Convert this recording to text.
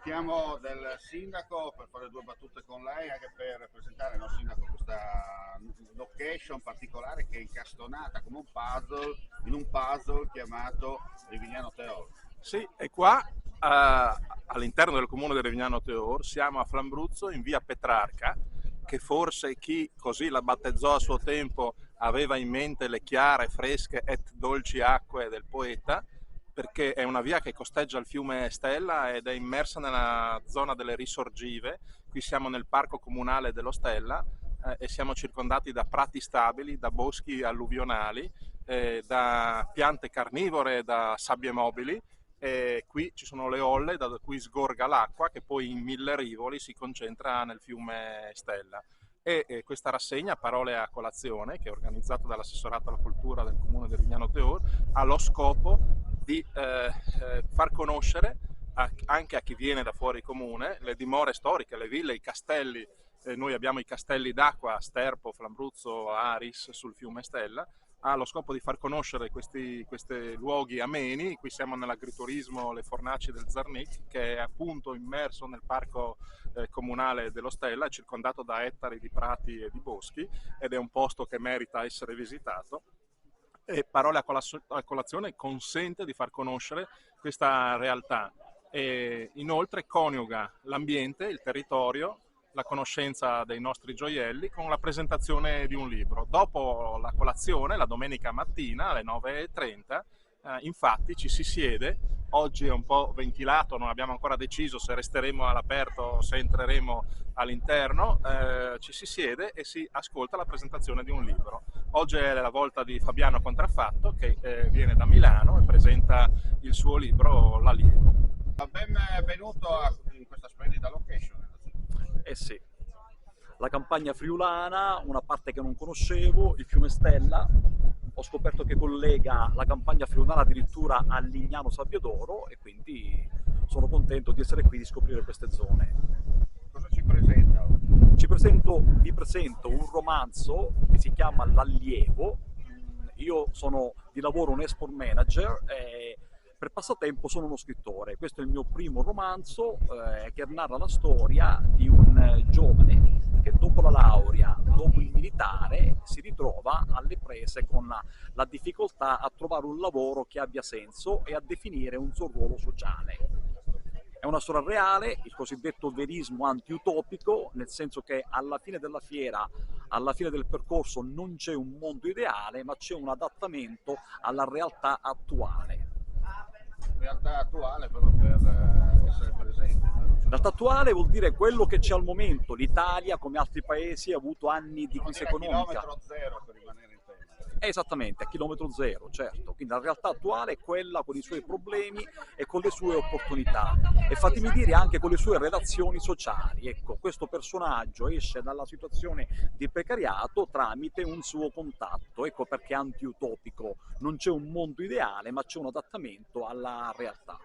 approfittiamo del sindaco per fare due battute con lei, anche per presentare al sindaco questa location particolare che è incastonata come un puzzle, in un puzzle chiamato Rivignano Teor. Sì, e qua all'interno del comune di Revignano Teor siamo a Flambruzzo in via Petrarca, che forse chi così la battezzò a suo tempo aveva in mente le chiare, fresche et dolci acque del poeta, perché è una via che costeggia il fiume Stella ed è immersa nella zona delle risorgive. Qui siamo nel parco comunale dello Stella e siamo circondati da prati stabili, da boschi alluvionali, da piante carnivore, da sabbie mobili. E qui ci sono le olle da cui sgorga l'acqua che poi in 1000 rivoli si concentra nel fiume Stella. Questa rassegna Parole a colazione, che è organizzata dall'assessorato alla cultura del comune di Rivignano Teor, ha lo scopo di far conoscere anche a chi viene da fuori comune le dimore storiche, le ville, i castelli. Noi abbiamo i castelli d'acqua, Sterpo, Flambruzzo, Aris sul fiume Stella. Ha lo scopo di far conoscere questi luoghi ameni. Qui siamo nell'agriturismo Le Fornaci del Zarnic, che è appunto immerso nel parco comunale dello Stella, circondato da ettari di prati e di boschi, ed è un posto che merita essere visitato. E Parole a colazione consente di far conoscere questa realtà e inoltre coniuga l'ambiente, il territorio, la conoscenza dei nostri gioielli con la presentazione di un libro. Dopo la colazione, la domenica mattina alle 9:30, infatti ci si siede. Oggi è un po' ventilato, non abbiamo ancora deciso se resteremo all'aperto o se entreremo all'interno. Ci si siede e si ascolta la presentazione di un libro. Oggi è la volta di Fabiano Contraffatto, che viene da Milano e presenta il suo libro L'Allievo. Benvenuto in questa splendida location. Eh sì, la campagna friulana, una parte che non conoscevo, il fiume Stella. Ho scoperto che collega la campagna friulana addirittura a Lignano Sabbiadoro e quindi sono contento di essere qui, di scoprire queste zone. Cosa ci presenta? Vi presento un romanzo che si chiama L'Allievo. Io sono di lavoro un export manager e per passatempo sono uno scrittore. Questo è il mio primo romanzo che narra la storia di un giovane che dopo la laurea, dopo il militare, si ritrova alle prese con la difficoltà a trovare un lavoro che abbia senso e a definire un suo ruolo sociale. È una storia reale, il cosiddetto verismo anti-utopico, nel senso che alla fine della fiera, alla fine del percorso non c'è un mondo ideale, ma c'è un adattamento alla realtà attuale. Realtà attuale proprio per essere presente. Realtà attuale vuol dire quello che c'è al momento. L'Italia, come altri paesi, ha avuto anni di crisi economica. Chilometro zero, per rimanere in tema. Esattamente, a chilometro zero, certo. Quindi la realtà attuale è quella con i suoi problemi e con le sue opportunità. E fatemi dire anche con le sue relazioni sociali. Ecco, questo personaggio esce dalla situazione di precariato tramite un suo contatto. Ecco perché è anti-utopico. Non c'è un mondo ideale, ma c'è un adattamento alla realtà.